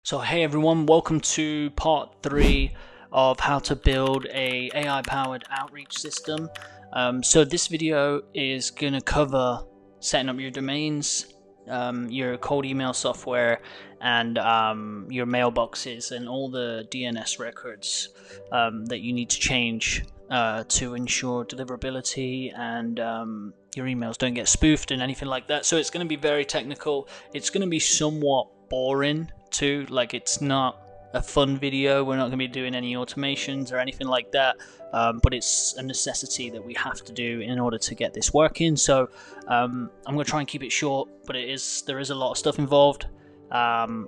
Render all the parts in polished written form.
So hey everyone, welcome to part 3 of how to build a AI powered outreach system. So this video is going to cover setting up your domains, your cold email software, and your mailboxes and all the DNS records that you need to change to ensure deliverability and your emails don't get spoofed and anything like that. So it's going to be very technical. It's going to be somewhat boring too. Like, it's not a fun video. We're not going to be doing any automations or anything like that, but it's a necessity that we have to do in order to get this working. So I'm going to try and keep it short, but there is a lot of stuff involved. I'm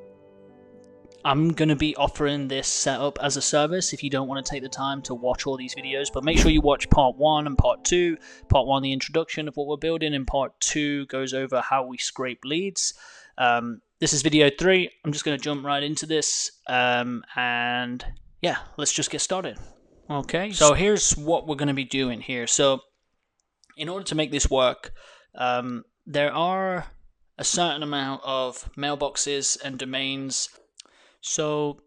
going to be offering this setup as a service if you don't want to take the time to watch all these videos, but make sure you watch part 1 and part 2. Part 1, the introduction of what we're building, and part 2 goes over how we scrape leads. This is video 3. I'm just going to jump right into this, and yeah, let's just get started. Okay, so here's what we're going to be doing here. So in order to make this work, there are a certain amount of mailboxes and domains. So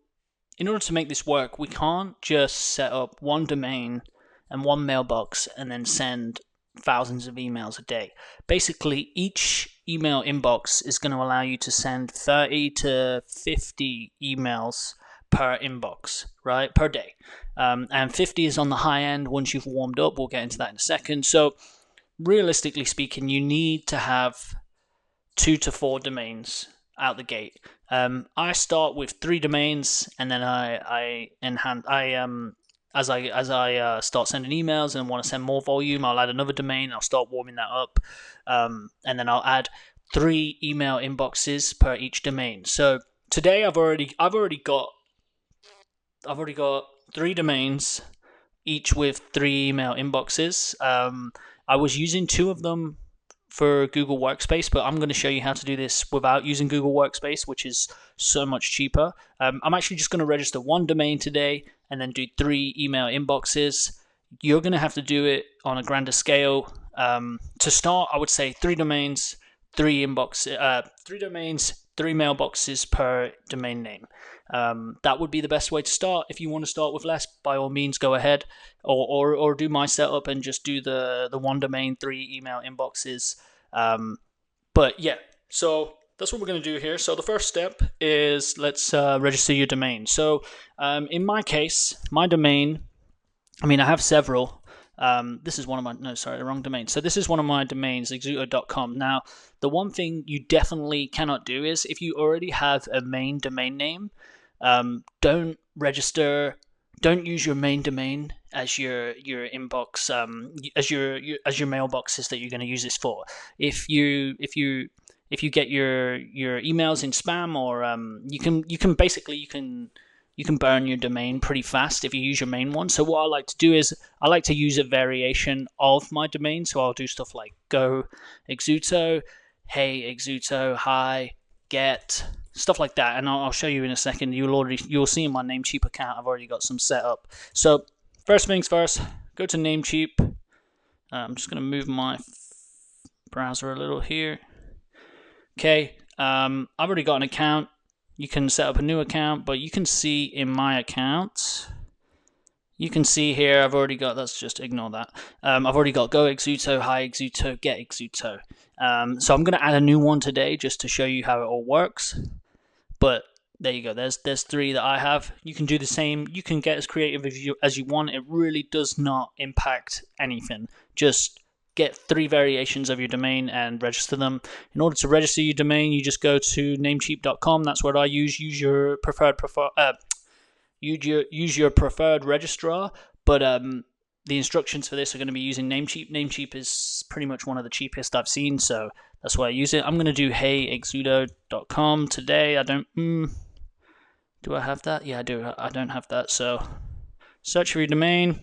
in order to make this work, we can't just set up one domain and one mailbox and then send thousands of emails a day. Basically, each email inbox is going to allow you to send 30 to 50 emails per inbox, right, per day. And 50 is on the high end once you've warmed up. We'll get into that in a second. So realistically speaking, you need to have 2 to 4 domains out the gate. I start with 3 domains, and then as I start sending emails and want to send more volume, I'll add another domain. I'll start warming that up, and then I'll add 3 email inboxes per each domain. So today I've already got 3 domains, each with 3 email inboxes. I was using 2 of them for Google Workspace, but I'm going to show you how to do this without using Google Workspace, which is so much cheaper. I'm actually just going to register 1 domain today and then do 3 email inboxes. You're going to have to do it on a grander scale. To start, I would say 3 domains, 3 inboxes, 3 domains, 3 mailboxes per domain name. That would be the best way to start. If you want to start with less, by all means, go ahead, or do my setup and just do the 1 domain, 3 email inboxes. But yeah, so that's what we're going to do here. So the first step is let's register your domain. So in my case, my domain, I have several. This is one of my, no, sorry, the wrong domain. So this is one of my domains, exuto.com. Now, the one thing you definitely cannot do is, if you already have a main domain name, don't use your main domain as your inbox, as your mailboxes that you're going to use this for. If you get your emails in spam, or you can burn your domain pretty fast if you use your main one. So what I like to do is I like to use a variation of my domain. So I'll do stuff like go exuto, hey exuto, hi, get, stuff like that. And I'll show you in a second. You'll see in my Namecheap account I've already got some set up. So first things first, go to Namecheap. I'm just going to move my browser a little here. Okay, I've already got an account. You can set up a new account, but you can see in my account, you can see here I've already got, let's just ignore that. I've already got go exuto, hi exuto, get exuto. So I'm going to add a new one today just to show you how it all works. But there you go, there's 3 that I have. You can do the same. You can get as creative as you want. It really does not impact anything. Just get 3 variations of your domain and register them. In order to register your domain, you just go to namecheap.com. That's what I use. Use your preferred registrar, but the instructions for this are going to be using Namecheap. Namecheap is pretty much one of the cheapest I've seen, so that's why I use it. I'm going to do heyexuto.com today. I don't do I have that? Yeah, I do. I don't have that. So search for your domain.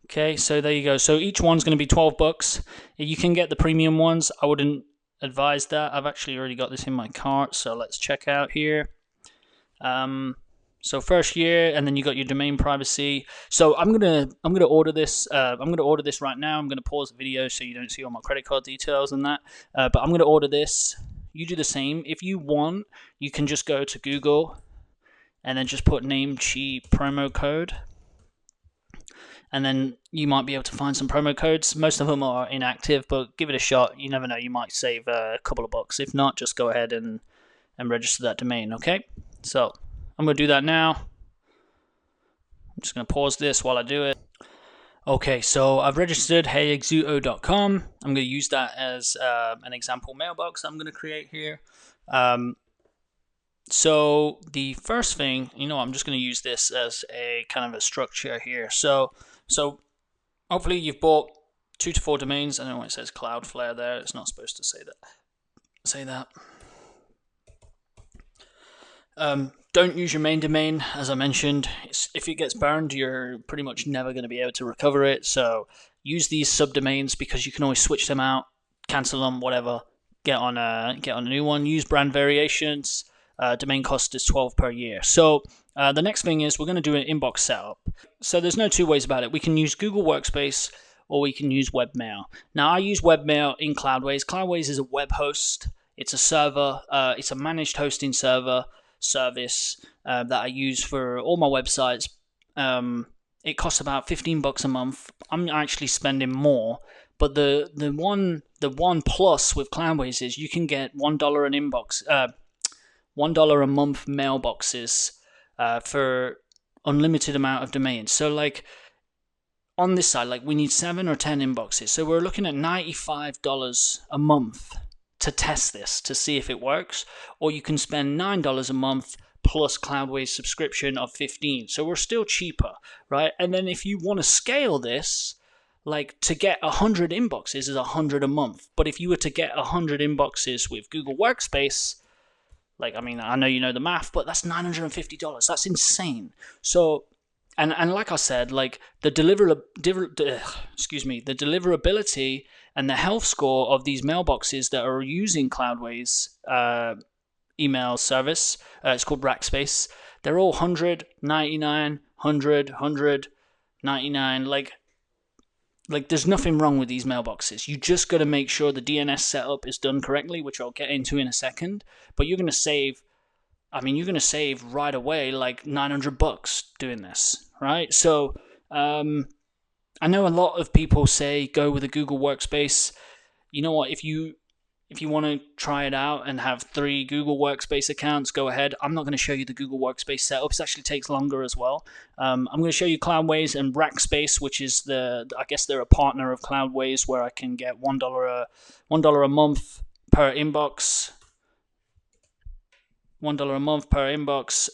Okay, so there you go. So each one's going to be $12. You can get the premium ones. I wouldn't advise that. I've actually already got this in my cart, so let's check out here. So first year, and then you got your domain privacy. So I'm gonna order this. I'm gonna order this right now. I'm gonna pause the video so you don't see all my credit card details and that. But I'm gonna order this. you do the same. If you want, you can just go to Google and then just put Namecheap promo code. And then you might be able to find some promo codes. Most of them are inactive, but give it a shot. You never know, you might save a couple of bucks. If not, just go ahead and register that domain, okay? So I'm going to do that now. I'm just going to pause this while I do it. Okay, so I've registered heyexuto.com. I'm going to use that as an example mailbox I'm going to create here. So the first thing, I'm just going to use this as a kind of a structure here. So hopefully you've bought 2 to 4 domains. I know it says Cloudflare there. It's not supposed to say that. Don't use your main domain, as I mentioned. If it gets burned, you're pretty much never going to be able to recover it. So use these subdomains because you can always switch them out, cancel them, whatever. Get on a new one. Use brand variations. Domain cost is $12 per year. So the next thing is we're going to do an inbox setup. So there's no two ways about it. We can use Google Workspace or we can use webmail. Now I use webmail in Cloudways. Cloudways is a web host. It's a server. It's a managed hosting service that I use for all my websites. It costs about $15 a month. I'm actually spending more, but the one plus with Cloudways is you can get $1 an inbox. $1 a month mailboxes for unlimited amount of domains. So like on this side, like we need 7 or 10 inboxes. So we're looking at $95 a month to test this, to see if it works. Or you can spend $9 a month plus Cloudways subscription of $15. So we're still cheaper, right? And then if you want to scale this, like to get 100 inboxes is $100 a month. But if you were to get 100 inboxes with Google Workspace, like, I mean, I know you know the math, but that's $950. That's insane. So, and like I said, like the deliverability and the health score of these mailboxes that are using Cloudways email service, it's called Rackspace. They're all 100, 99, 100, 100, 99. Like there's nothing wrong with these mailboxes. You just got to make sure the DNS setup is done correctly, which I'll get into in a second. But you're going to save, right away like $900 doing this, right? So I know a lot of people say go with a Google Workspace. You know what? If you want to try it out and have 3 Google Workspace accounts, go ahead. I'm not going to show you the Google Workspace setup. It actually takes longer as well. I'm going to show you Cloudways and Rackspace, which is I guess they're a partner of Cloudways, where I can get $1 a month per inbox. $1 a month per inbox.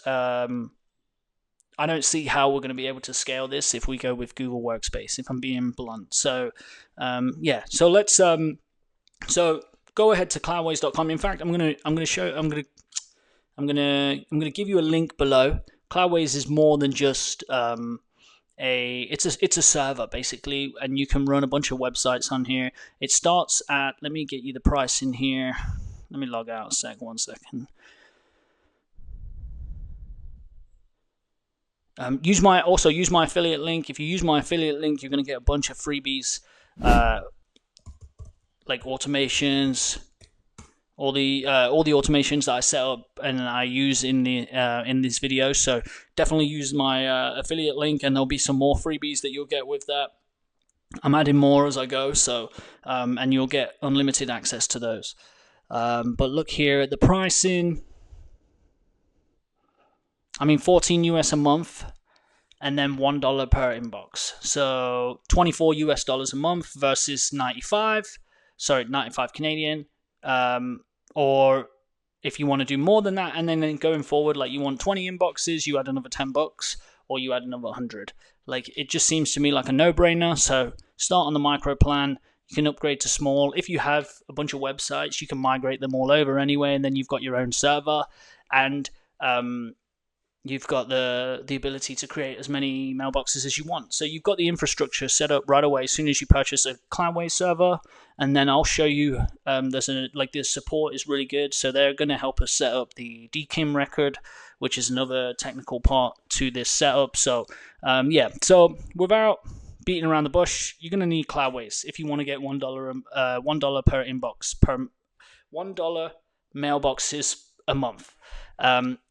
I don't see how we're going to be able to scale this if we go with Google Workspace, if I'm being blunt. So, yeah. So let's go ahead to cloudways.com. In fact, I'm gonna give you a link below. Cloudways is more than just it's a server basically, and you can run a bunch of websites on here. It starts at, let me get you the price in here. Let me log out one second. Use my affiliate link. If you use my affiliate link, you're gonna get a bunch of freebies. Like automations, all the automations that I set up and I use in this video. So definitely use my affiliate link, and there'll be some more freebies that you'll get with that. I'm adding more as I go, so and you'll get unlimited access to those. But look here at the pricing. I mean, $14 US a month, and then $1 per inbox. So $24 US a month versus 95 Canadian. Or if you want to do more than that, and then going forward, like you want 20 inboxes, you add another $10, or you add another 100. Like it just seems to me like a no-brainer. So start on the micro plan. You can upgrade to small. If you have a bunch of websites, you can migrate them all over anyway, and then you've got your own server, and you've got the ability to create as many mailboxes as you want. So you've got the infrastructure set up right away as soon as you purchase a Cloudways server. And then I'll show you, the support is really good. So they're going to help us set up the DKIM record, which is another technical part to this setup. So yeah, so without beating around the bush, you're going to need Cloudways if you want to get $1 per inbox, per $1 mailboxes a month.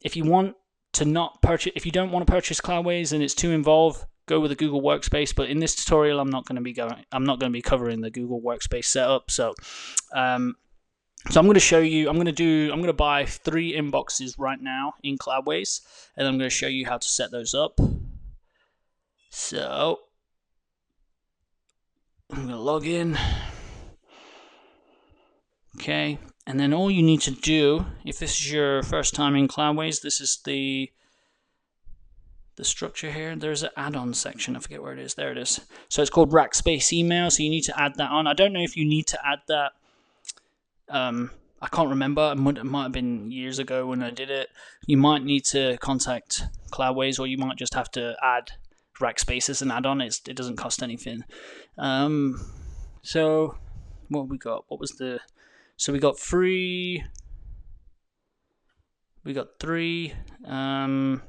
If you want to not purchase, if you don't want to purchase Cloudways and it's too involved, go with a Google Workspace. But in this tutorial, I'm not going to be covering the Google Workspace setup. So I'm going to show you. I'm going to buy 3 inboxes right now in Cloudways, and I'm going to show you how to set those up. So I'm going to log in. Okay, and then all you need to do, if this is your first time in Cloudways, this is the structure here. There's an add-on section. I forget where it is. There it is. So it's called Rackspace Email. So you need to add that on. I don't know if you need to add that. I can't remember. It might have been years ago when I did it. You might need to contact Cloudways, or you might just have to add Rackspace as an add-on. It doesn't cost anything. So what have we got? What was the... So we got 3. We got 3. We're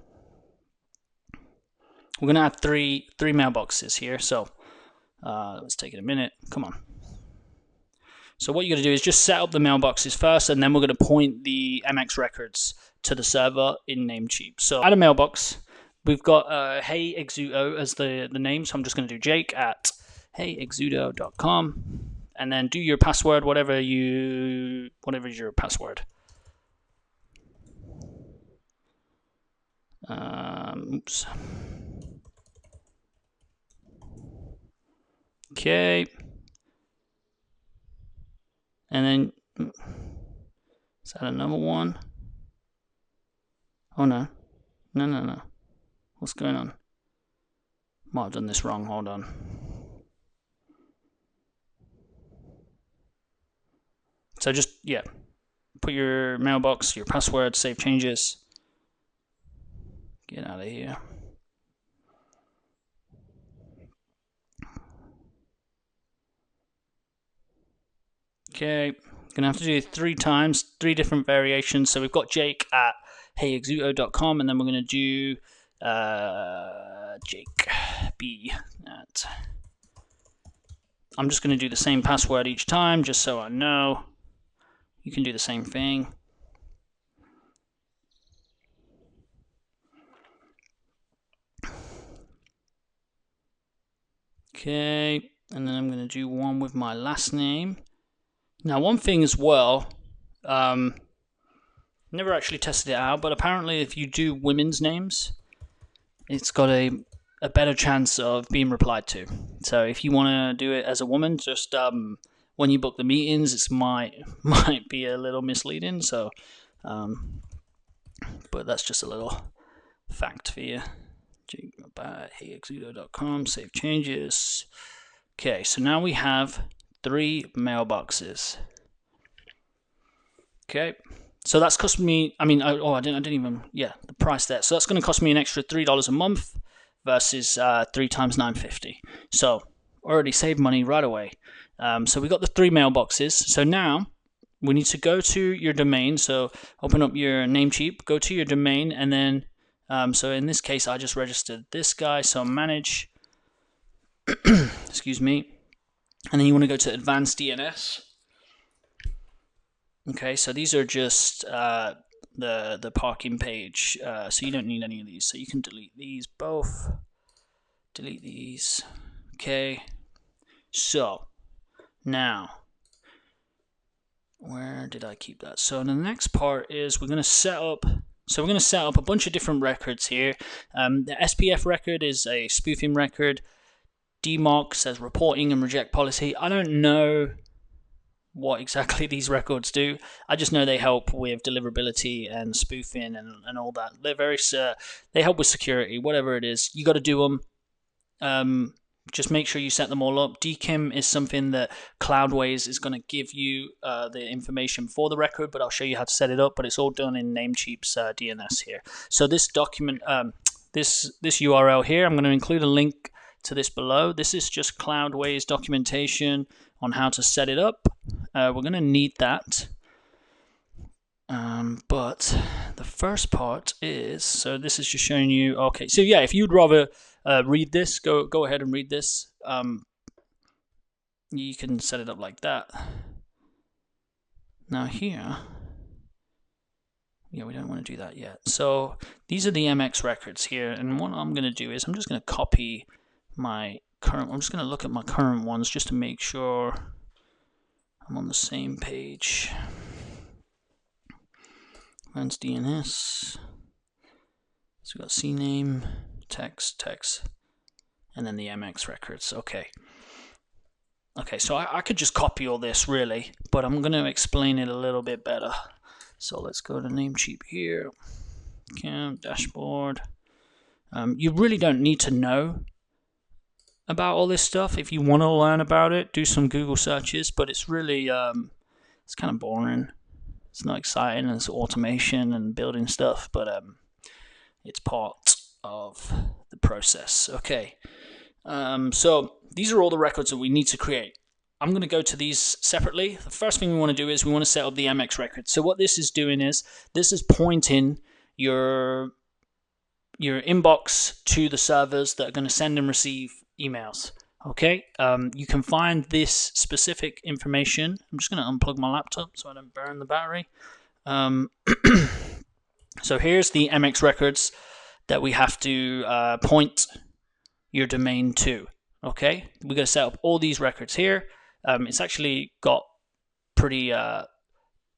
gonna add three mailboxes here. So let's take it a minute. Come on. So what you're gonna do is just set up the mailboxes first, and then we're gonna point the MX records to the server in Namecheap. So add a mailbox. We've got Hey Exudo as the name. So I'm just gonna do Jake at heyexudo.com. And then do your password, whatever is your password. Oops. Okay. And then, is that another one? Oh no. No. What's going on? Might have done this wrong, hold on. So just, yeah, put your mailbox, your password, save changes. Get out of here. Okay, gonna have to do it 3 times, 3 different variations. So we've got Jake at heyexudo.com, and then we're gonna do Jake B at. I'm just gonna do the same password each time, just so I know. You can do the same thing. Okay, and then I'm going to do one with my last name. Now, one thing as well, never actually tested it out, but apparently if you do women's names, it's got a better chance of being replied to. So if you want to do it as a woman, just when you book the meetings, it might be a little misleading. So, but that's just a little fact for you. heyexudo.com, save changes. Okay, so now we have 3 mailboxes. Okay, so that's cost me. I didn't even. Yeah, the price there. So that's going to cost me an extra $3 a month versus 3 times $9.50. So already saved money right away. So we got the 3 mailboxes. So now we need to go to your domain. So open up your Namecheap, go to your domain, and then so in this case I just registered this guy. So manage, excuse me, and then you want to go to advanced DNS. Okay, so these are just the parking page. So you don't need any of these. So you can delete these both. Delete these. Okay. So now, where did I keep that? So the next part is we're going to set up. So we're going to set up a bunch of different records here. The SPF record is a spoofing record. DMOC says reporting and reject policy. I don't know what exactly these records do. I just know they help with deliverability and spoofing and all that. They're very they help with security, whatever it is. You got to do them. Just make sure you set them all up. DKIM is something that Cloudways is going to give you the information for the record, but I'll show you how to set it up. But it's all done in Namecheap's DNS here. So this document, this URL here, I'm going to include a link to this below. This is just Cloudways documentation on how to set it up. We're going to need that. But the first part is, so this is just showing you, okay, so yeah, if you'd rather read this, go ahead and read this. You can set it up like that. Now here, Yeah, we don't want to do that yet. So these are the MX records here, and what I'm going to do is I'm just going to copy my current. I'm just going to look at my current ones just to make sure I'm on the same page. Advanced DNS. So we've got CNAME, text, and then the MX records. Okay. Okay, so I could just copy all this really, but I'm going to explain it a little bit better. So let's go to Namecheap here. Camp, dashboard. You really don't need to know about all this stuff. If you want to learn about it, do some Google searches, but it's really, it's kind of boring. It's not exciting. It's automation and building stuff, but it's part of the process. Okay. So these are all the records that we need to create. I'm going to go to these separately. The first thing we want to do is we want to set up the MX record. So what this is doing is this is pointing your inbox to the servers that are going to send and receive emails. Okay, you can find this specific information. I'm just going to unplug my laptop so I don't burn the battery. So here's the MX records that we have to point your domain to. Okay, we're going to set up all these records here. It's actually got pretty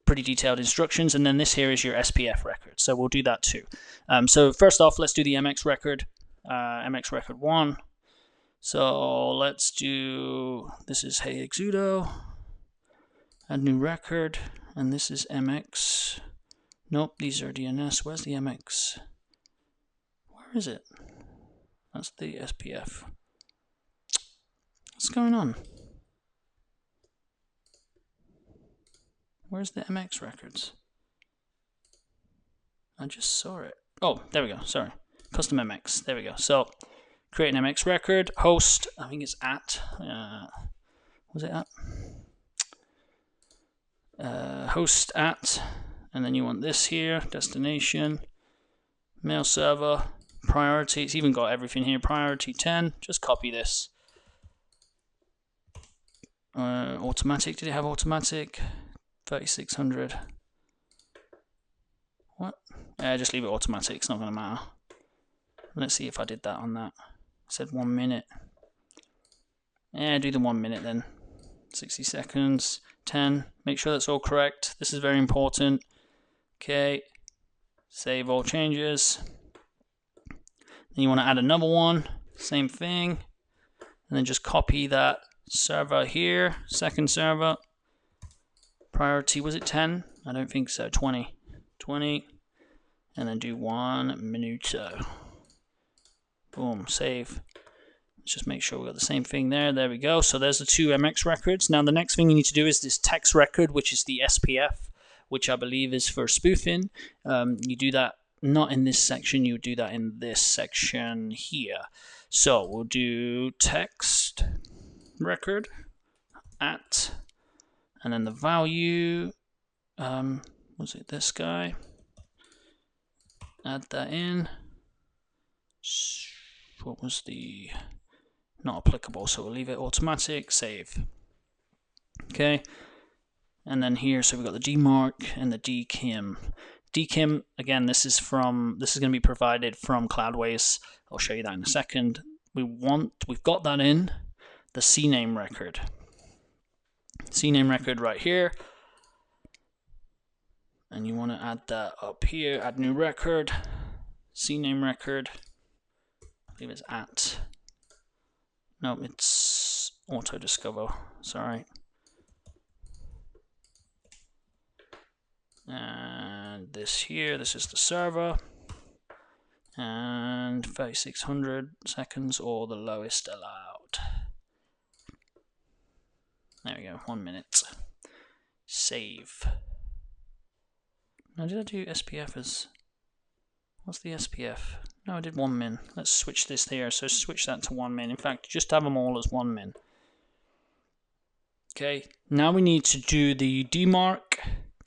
detailed instructions, and then this here is your SPF record. So we'll do that too. So first off, let's do the MX record. MX record 1. So let's do, this is Hey Exudo, add new record, and this is MX. Nope, these are DNS. Where's the MX? Where is it? That's the SPF. What's going on? Where's the MX records? I just saw it. Oh, there we go. Sorry. Custom MX. There we go. So, create an MX record. Host, I think it's at. Was it at? Host at. And then you want this here. Destination. Mail server. Priority. It's even got everything here. Priority 10. Just copy this. Automatic. Did it have automatic? 3600. What? Just leave it automatic. It's not going to matter. Let's see if I did that on that. It said 1 minute. Do the 1 minute then. 60 seconds. 10. Make sure that's all correct. This is very important. Okay. Save all changes. Then you want to add another one. Same thing. And then just copy that server here. Second server. Priority, was it 10? I don't think so. 20. 20. And then do 1 minute. Boom. Save. Let's just make sure we got the same thing there. There we go. So there's the 2 MX records. Now the next thing you need to do is this text record, which is the SPF, which I believe is for spoofing. You do that not in this section. You do that in this section here. So we'll do text record at. And then the value, was it this guy? Add that in. What was the, not applicable, so we'll leave it automatic, save. Okay, and then here, so we've got the DMARC and the DKIM. DKIM, again, this is going to be provided from Cloudways. I'll show you that in a second. We've got that in the CNAME record. CNAME record right here, and you want to add that up here. Add new record, CNAME record. I believe it's at. No, it's auto discover. Sorry. And this here, this is the server, and 3600 seconds or the lowest allowed. There we go, 1 minute. Save. Now, did I do SPF as... What's the SPF? No, I did 1 min. Let's switch this here. So switch that to 1 min. In fact, just have them all as 1 min. Okay, now we need to do the DMARC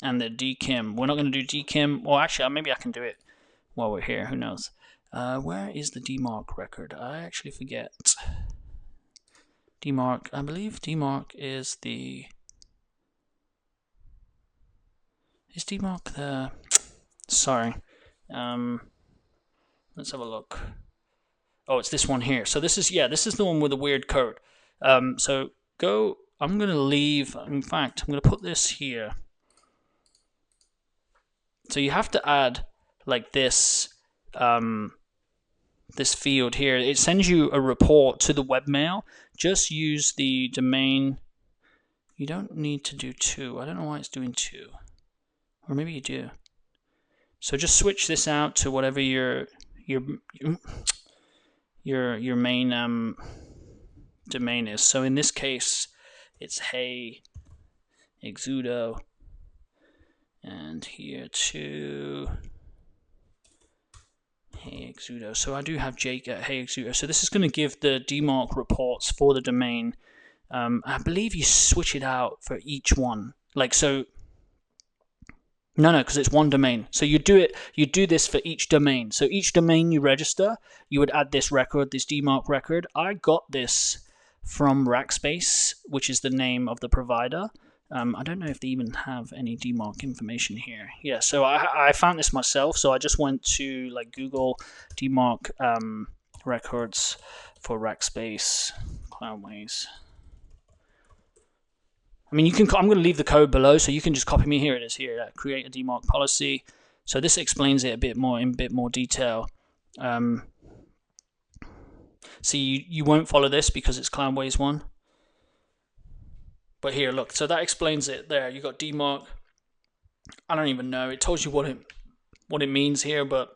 and the DKIM. We're not going to do DKIM. Well, actually, maybe I can do it while we're here. Who knows? Where is the DMARC record? I actually forget. DMARC, I believe DMARC is the... Is DMARC the Sorry. Let's have a look. Oh, it's this one here. So this is the one with the weird code. So go. I'm gonna leave. In fact, I'm gonna put this here. So you have to add like this. This field here. It sends you a report to the webmail. Just use the domain. You don't need to do 2. I don't know why it's doing 2, or maybe you do. So just switch this out to whatever your main domain is. So in this case, it's Hey Exudo, and here too Hey Exudo. So I do have Jake at Hey Exudo. So this is going to give the DMARC reports for the domain. I believe you switch it out for each one. Like so. No, because it's one domain. So you do this for each domain. So each domain you register, you would add this record, this DMARC record. I got this from Rackspace, which is the name of the provider. I don't know if they even have any DMARC information here. Yeah, so I found this myself. So I just went to like Google DMARC records for Rackspace Cloudways. I mean, I'm going to leave the code below, so you can just copy me. Here it is. Here, create a DMARC policy. So this explains it in a bit more detail. See, you won't follow this because it's Cloudways 1. But here, look. So that explains it. There, you got DMARC. I don't even know. It tells you what it means here, but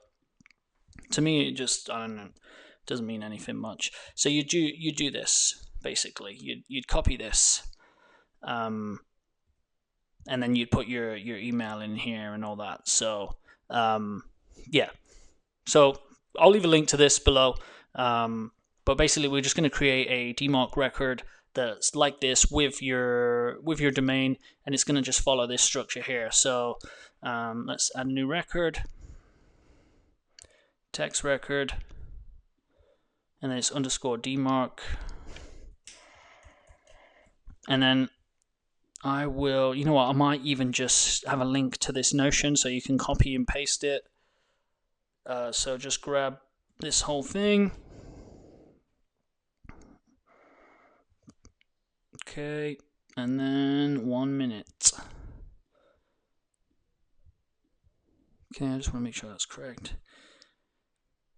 to me, it just I don't know. It doesn't mean anything much. So you do this basically. You'd copy this. And then you'd put your email in here and all that. So yeah, so I'll leave a link to this below. But basically, we're just going to create a DMARC record that's like this with your domain, and it's going to just follow this structure here. So let's add a new record, text record, and then it's underscore DMARC, and then I will, you know what, I might even just have a link to this Notion so you can copy and paste it. So just grab this whole thing. Okay, and then 1 minute. Okay, I just want to make sure that's correct.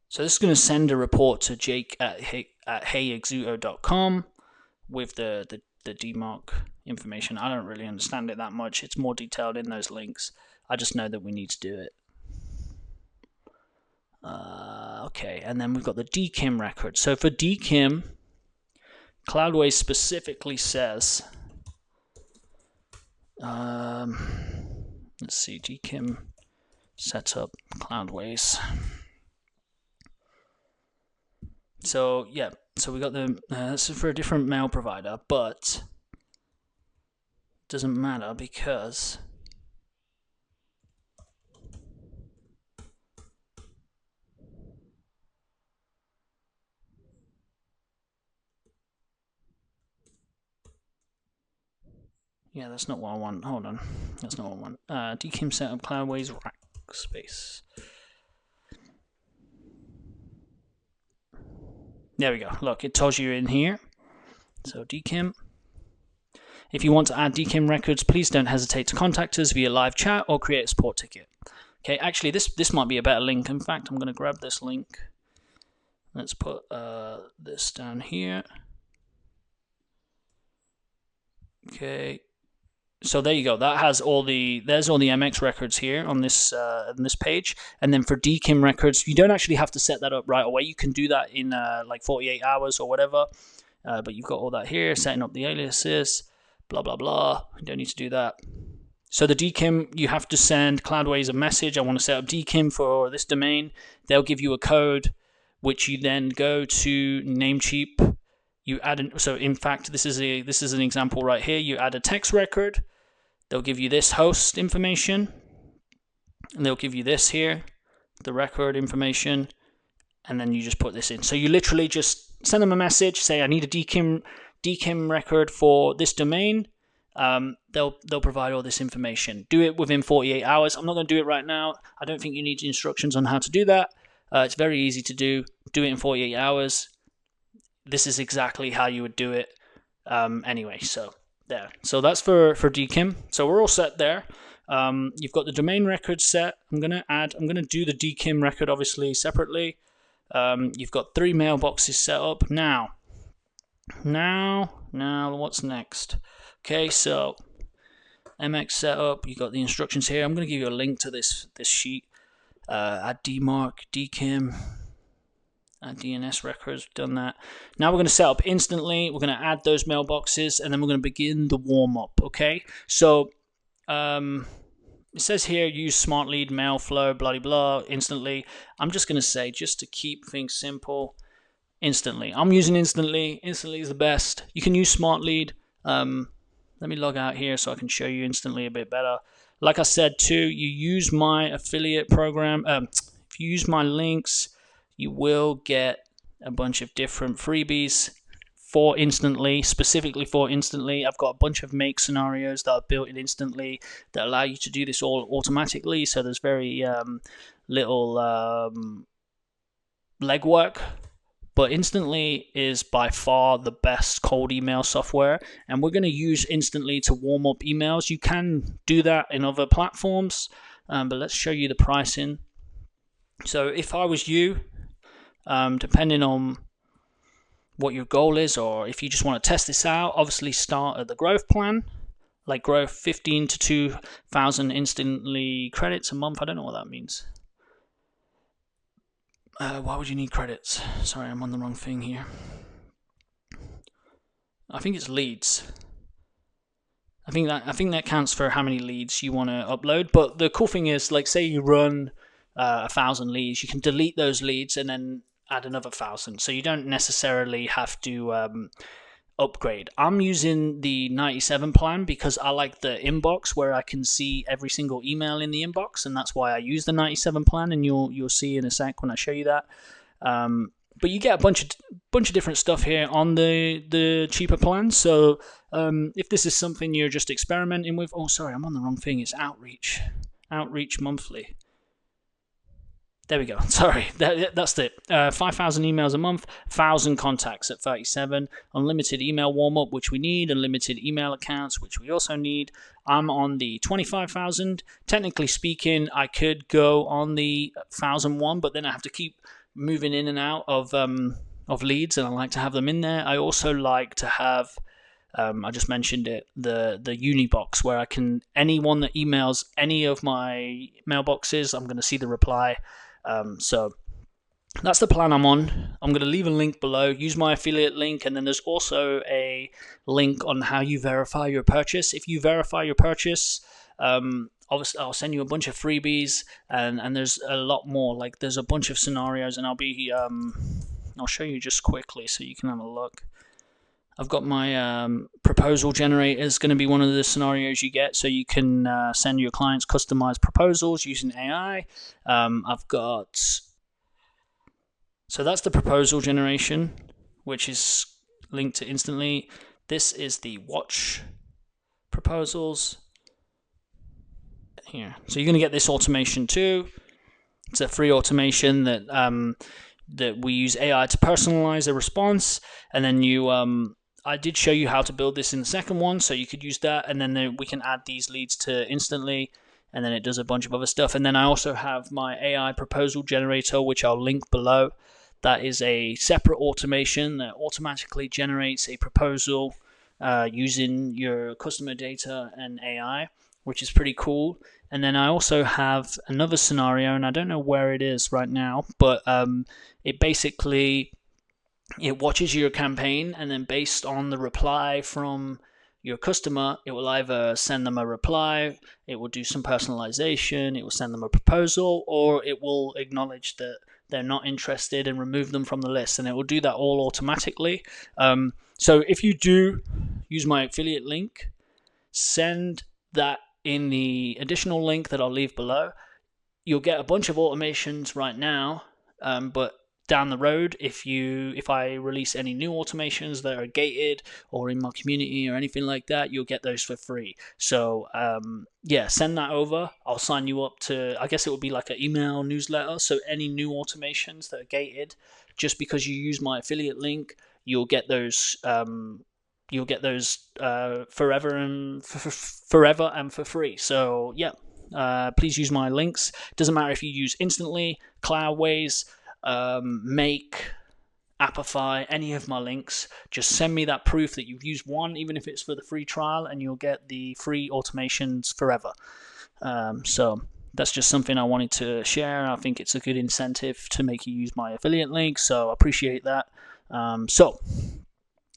So this is going to send a report to Jake at heyexudo.com with the DMARC information. I don't really understand it that much. It's more detailed in those links. I just know that we need to do it. Okay, and then we've got the DKIM record. So for DKIM, Cloudways specifically says, let's see, DKIM setup Cloudways. So yeah, so we got this is for a different mail provider, but it doesn't matter because yeah, that's not what I want. Hold on, that's not what I want. DKIM setup Cloudways Rackspace. There we go. Look, it tells you in here. So DKIM. If you want to add DKIM records, please don't hesitate to contact us via live chat or create a support ticket. Okay, actually, this might be a better link. In fact, I'm going to grab this link. Let's put this down here. Okay. So there you go. That has there's all the MX records here on this page. And then for DKIM records, you don't actually have to set that up right away. You can do that in like 48 hours or whatever. But you've got all that here, setting up the aliases, blah, blah, blah. You don't need to do that. So the DKIM, you have to send Cloudways a message. I want to set up DKIM for this domain. They'll give you a code, which you then go to Namecheap. You add so in fact, this is an example right here. You add a text record. They'll give you this host information, and they'll give you this here, the record information, and then you just put this in. So you literally just send them a message, say I need a DKIM record for this domain. they'll provide all this information. Do it within 48 hours. I'm not going to do it right now. I don't think you need instructions on how to do that. It's very easy to do. Do it in 48 hours. This is exactly how you would do it anyway. So there. So that's for DKIM. So we're all set there. You've got the domain record set. I'm going to do the DKIM record obviously separately. You've got 3 mailboxes set up. Now, what's next? Okay, so MX setup. You got the instructions here. I'm going to give you a link to this sheet. Add DMARC, DKIM, add DNS records. We've done that. Now we're going to set up instantly. We're going to add those mailboxes, and then we're going to begin the warm up. Okay, so it says here use smart lead mail flow blah blah instantly. I'm just going to say, just to keep things simple, instantly. I'm using instantly. Instantly is the best. You can use smart lead. Let me log out here so I can show you instantly a bit better. Like I said too, you use my affiliate program. If you use my links, you will get a bunch of different freebies for instantly, specifically for instantly. I've got a bunch of make scenarios that are built in instantly that allow you to do this all automatically. So there's very little legwork. But instantly is by far the best cold email software, and we're going to use instantly to warm up emails. You can do that in other platforms, but let's show you the pricing. So if I was you, depending on what your goal is, or if you just want to test this out, obviously start at the growth plan, like growth 15 to 2,000 instantly credits a month. I don't know what that means. Why would you need credits? Sorry, I'm on the wrong thing here. I think it's leads. I think that counts for how many leads you want to upload. But the cool thing is, like, say you run 1,000 leads, you can delete those leads and then add another 1,000. So you don't necessarily have to upgrade. I'm using the 97 plan because I like the inbox where I can see every single email in the inbox, and that's why I use the 97 plan, and you'll see in a sec when I show you that. But you get a bunch of different stuff here on the cheaper plan. So if this is something you're just experimenting with, oh sorry, I'm on the wrong thing. It's outreach monthly. There we go. Sorry, that's it. 5,000 emails a month, 1,000 contacts at 37, unlimited email warm-up, which we need, unlimited email accounts, which we also need. I'm on the 25,000. Technically speaking, I could go on the 1,001, but then I have to keep moving in and out of leads, and I like to have them in there. I also like to have, I just mentioned it, the Unibox, where I can, anyone that emails any of my mailboxes, I'm going to see the reply. So that's the plan I'm on. I'm going to leave a link below. Use my affiliate link, and then there's also a link on how you verify your purchase. If you verify your purchase, obviously I'll send you a bunch of freebies, and there's a lot more. Like there's a bunch of scenarios, and I'll show you just quickly so you can have a look. I've got my proposal generator is going to be one of the scenarios you get, so you can send your clients customized proposals using AI. I've got, so that's the proposal generation, which is linked to instantly. This is the watch proposals here. So you're going to get this automation too. It's a free automation that we use AI to personalize a response, and then you I did show you how to build this in the second one, so you could use that, and then we can add these leads to instantly, and then it does a bunch of other stuff. And then I also have my AI proposal generator, which I'll link below. That is a separate automation that automatically generates a proposal using your customer data and AI, which is pretty cool. And then I also have another scenario, and I don't know where it is right now, but it basically, it watches your campaign, and then based on the reply from your customer, it will either send them a reply, it will do some personalization, it will send them a proposal, or it will acknowledge that they're not interested and remove them from the list, and it will do that all automatically. So if you do use my affiliate link, send that in the additional link that I'll leave below. You'll get a bunch of automations right now, but down the road, if I release any new automations that are gated or in my community or anything like that, you'll get those for free. So yeah, send that over. I'll sign you up to, I guess it would be like an email newsletter. So any new automations that are gated, just because you use my affiliate link, you'll get those. Forever and for free. So yeah, please use my links. Doesn't matter if you use Instantly, Cloudways, Make, Appify, any of my links. Just send me that proof that you've used one, even if it's for the free trial, and you'll get the free automations forever. So that's just something I wanted to share. I think it's a good incentive to make you use my affiliate link, so I appreciate that. So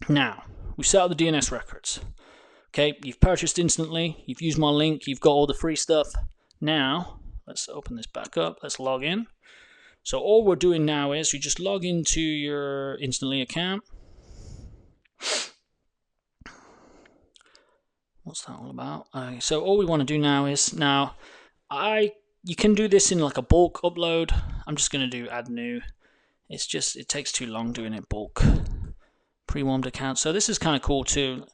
now we set up the DNS records. Okay, you've purchased Instantly, you've used my link, you've got all the free stuff. Now, let's open this back up, let's log in. So all we're doing now is you just log into your Instantly account. What's that all about? So all we want to do now is, you can do this in like a bulk upload. I'm just going to do add new. It's just, it takes too long doing it bulk. Pre-warmed account. So this is kind of cool too.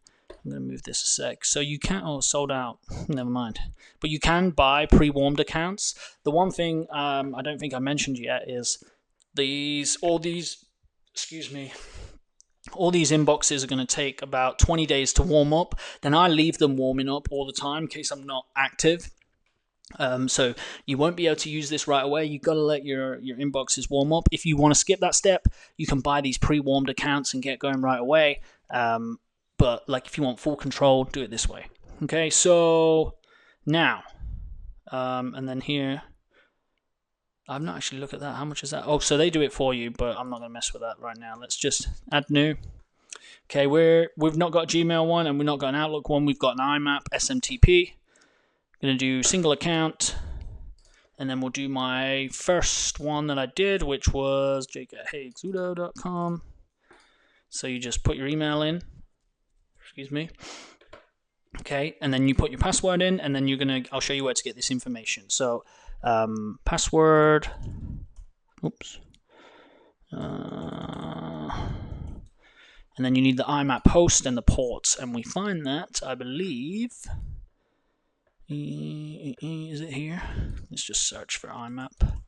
I'm going to move this a sec. So you can, oh, sold out. Never mind. But you can buy pre-warmed accounts. The one thing I don't think I mentioned yet is all these inboxes are going to take about 20 days to warm up. Then I leave them warming up all the time in case I'm not active. So you won't be able to use this right away. You've got to let your inboxes warm up. If you want to skip that step, you can buy these pre-warmed accounts and get going right away. But like if you want full control, do it this way. Okay, so now, and then here, I've not actually looked at that. How much is that? Oh, so they do it for you, but I'm not going to mess with that right now. Let's just add new. Okay, we've not got a Gmail one and we've not got an Outlook one. We've got an IMAP SMTP. Going to do single account, and then we'll do my first one that I did, which was jake@heyexudo.com. So you just put your email in. Excuse me. Okay, and then you put your password in, and then I'll show you where to get this information. So password. Oops. And then you need the IMAP host and the ports, and we find that, I believe. Is it here? Let's just search for IMAP.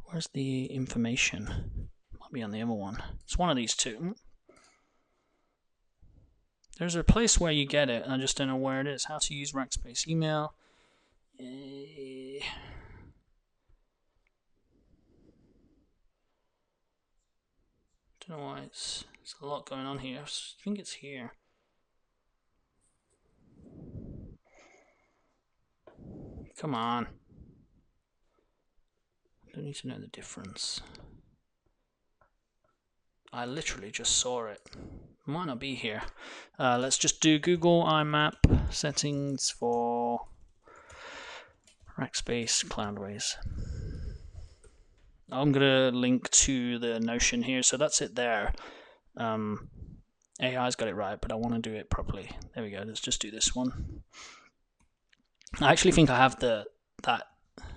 Where's the information? Might be on the other one. It's one of these two. There's a place where you get it, and I just don't know where it is. How to use Rackspace email. Don't know why it's a lot going on here. I think it's here. Come on. I don't need to know the difference. I literally just saw it. Might not be here. Let's just do Google IMAP settings for Rackspace Cloudways. I'm going to link to the Notion here, so that's it there. AI's got it right, but I want to do it properly. There we go, let's just do this one. I actually think I have that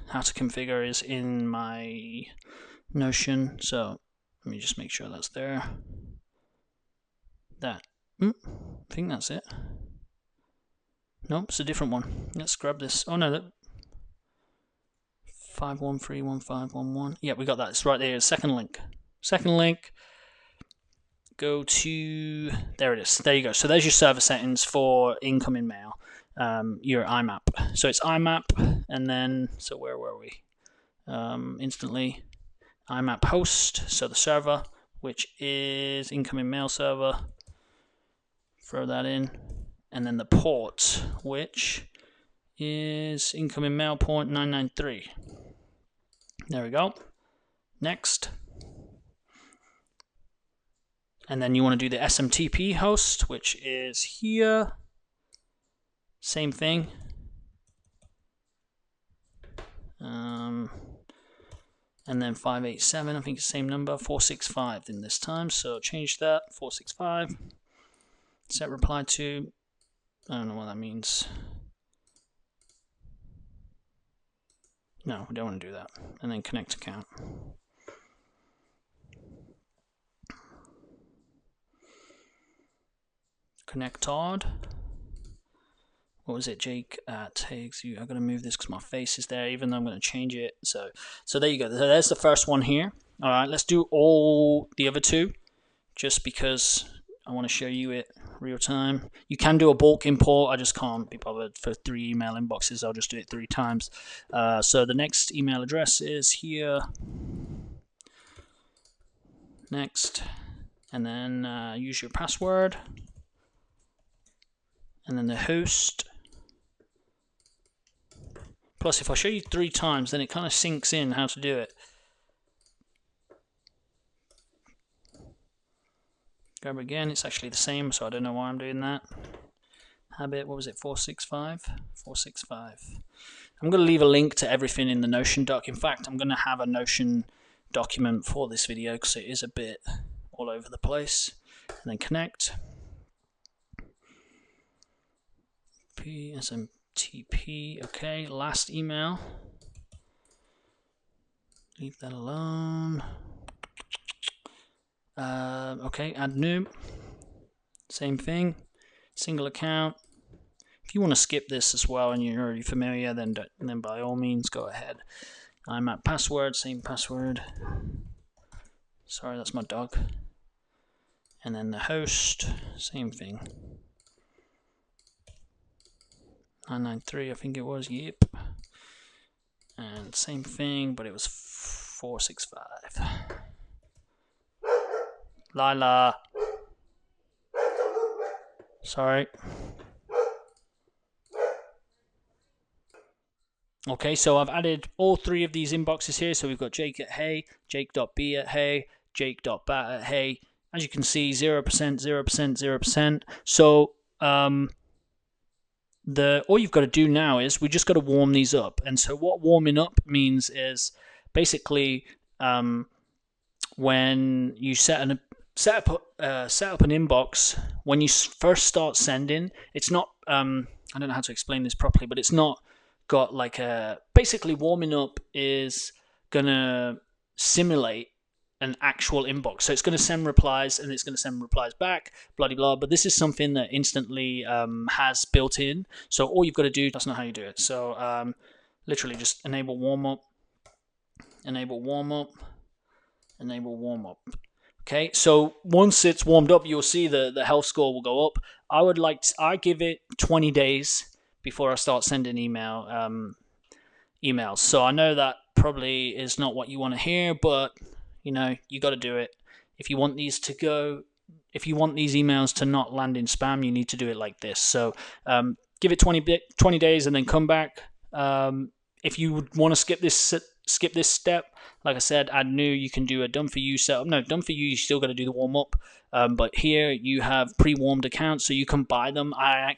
how to configure is in my Notion, so let me just make sure that's there. I think that's it. Nope, it's a different one. Let's grab this. Oh no, that 51311511. Yeah, we got that. It's right there. Second link. Second link. Go to, there it is. There you go. So there's your server settings for incoming mail. Your IMAP. So it's IMAP, and then, so where were we? Instantly IMAP host, so the server, which is incoming mail server. Throw that in, and then the port, which is incoming mail port 993. There we go. Next. And then you want to do the SMTP host, which is here. Same thing. And then 587, I think it's the same number, 465 in this time, so change that, 465. Set reply to, I don't know what that means. No, we don't want to do that. And then connect account. Connected. What was it, Jake takes you? I'm going to move this because my face is there, even though I'm going to change it. So there you go. So there's the first one here. All right, let's do all the other two, just because I want to show you it real time. You can do a bulk import. I just can't be bothered for 3 email inboxes. I'll just do it 3 times. So the next email address is here. Next, and then use your password, and then the host. Plus, if I show you 3 times, then it kind of sinks in how to do it. Grab again, it's actually the same, so I don't know why I'm doing that. Habit, what was it, 465? 465. I'm going to leave a link to everything in the Notion doc. In fact, I'm going to have a Notion document for this video because it is a bit all over the place. And then connect. SMTP, okay, last email. Leave that alone. Okay, add new. Same thing. Single account. If you want to skip this as well and you're already familiar, then by all means go ahead. I'm at password, same password. Sorry, that's my dog. And then the host, same thing. 993, I think it was, yep. And same thing, but it was 465. Lila. Sorry. Okay, so I've added all 3 of these inboxes here. So we've got Jake at Hey, Jake.B at Hey, Jake.Bat at Hey. As you can see, 0%, 0%, 0%. So all you've got to do now is we just got to warm these up. And so what warming up means is basically when you set up an inbox, when you first start sending, it's not I don't know how to explain this properly, but it's not got like a, basically warming up is gonna simulate an actual inbox. So it's going to send replies and it's going to send replies back, blah, blah, blah. But this is something that instantly has built in. So all you've got to do, that's not how you do it. So literally just enable warm up, enable warm up, enable warm up. Okay, so once it's warmed up, you'll see the health score will go up. I give it 20 days before I start sending emails. So I know that probably is not what you want to hear, but you know, you got to do it. If you want these to go, if you want these emails to not land in spam, you need to do it like this. So give it 20 days and then come back. If you would want to skip this step, like I said, add new. You can do a done for you setup. No, done for you. You still got to do the warm up. But here you have pre-warmed accounts, so you can buy them. I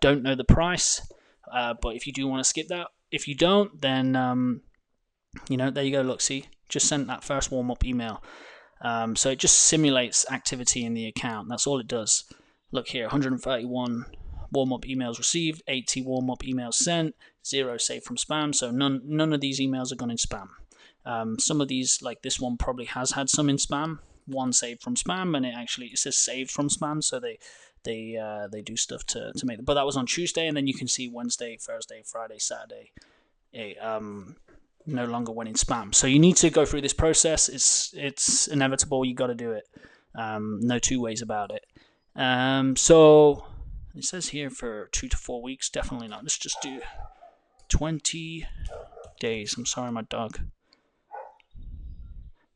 don't know the price. But if you do want to skip that, if you don't, then you know, there you go. Look, see, just sent that first warm-up email. So it just simulates activity in the account. That's all it does. Look here, 131 warm-up emails received, 80 warm-up emails sent, 0 saved from spam. So none of these emails are gone in spam. Some of these, like this one, probably has had some in spam. 1 saved from spam, and it says saved from spam. So they do stuff to make it. But that was on Tuesday, and then you can see Wednesday, Thursday, Friday, Saturday. No longer went in spam. So you need to go through this process. It's inevitable. You got to do it. No 2 ways about it. So it says here for 2 to 4 weeks. Definitely not. Let's just do 20 days. I'm sorry, my dog.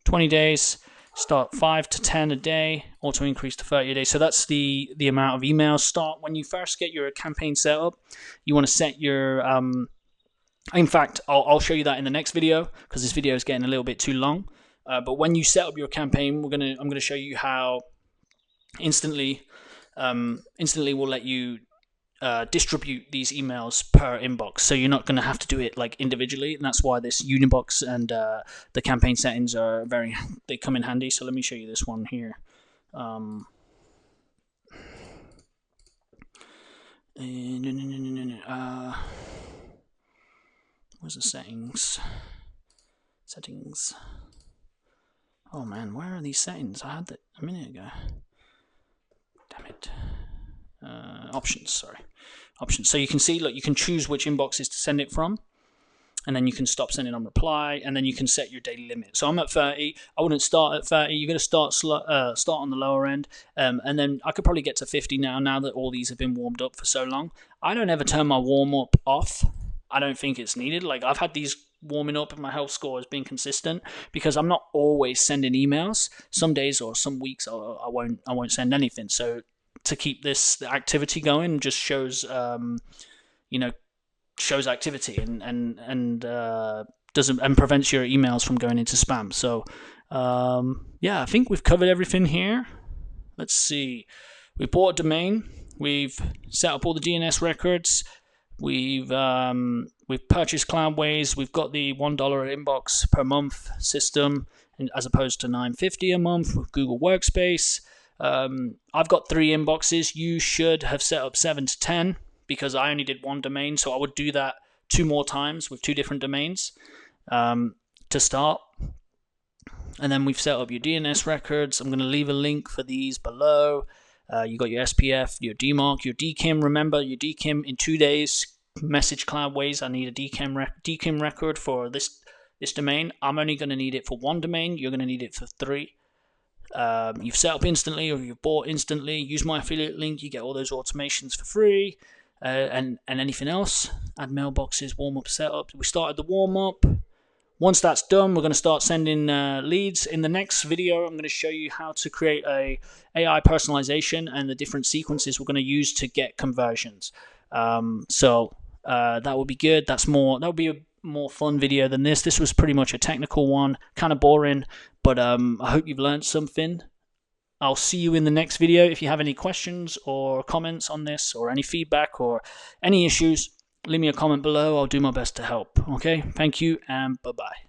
20 days. Start 5 to 10 a day. Auto increase to 30 a day. So that's the amount of emails. Start when you first get your campaign set up. You want to set your in fact, I'll show you that in the next video because this video is getting a little bit too long. But when you set up your campaign, I'm gonna show you how instantly will let you distribute these emails per inbox. So you're not gonna have to do it like individually, and that's why this Unibox and the campaign settings are they come in handy. So let me show you this one here. Where's the settings? Settings. Oh man, where are these settings? I had that a minute ago. Damn it. Options, sorry. Options. So you can see, look, you can choose which inboxes to send it from, and then you can stop sending on reply, and then you can set your daily limit. So I'm at 30. I wouldn't start at 30. You're going to start on the lower end, and then I could probably get to 50 now that all these have been warmed up for so long. I don't ever turn my warm up off. I don't think it's needed. Like, I've had these warming up and my health score has been consistent because I'm not always sending emails. Some days or some weeks I won't send anything. So to keep the activity going just shows shows activity and prevents your emails from going into spam. So yeah, I think we've covered everything here. Let's see. We bought a domain. We've set up all the DNS records. We've purchased Cloudways. We've got the $1 inbox per month system, as opposed to $9.50 a month with Google Workspace. I've got 3 inboxes. You should have set up 7 to 10 because I only did 1 domain, so I would do that 2 more times with 2 different domains to start. And then we've set up your DNS records. I'm going to leave a link for these below. You got your SPF, your DMARC, your DKIM. Remember, your DKIM in 2 days. Message Cloudways. I need a DKIM record for this domain. I'm only going to need it for 1 domain. You're going to need it for 3. You've set up instantly or you've bought instantly. Use my affiliate link. You get all those automations for free. And anything else. Add mailboxes, warm up setup. We started the warm up. Once that's done, we're going to start sending leads. In the next video, I'm going to show you how to create a AI personalization and the different sequences we're going to use to get conversions. So that will be good. That will be a more fun video than this. This was pretty much a technical one, kind of boring, but I hope you've learned something. I'll see you in the next video. If you have any questions or comments on this or any feedback or any issues, leave me a comment below. I'll do my best to help. Okay, thank you and bye-bye.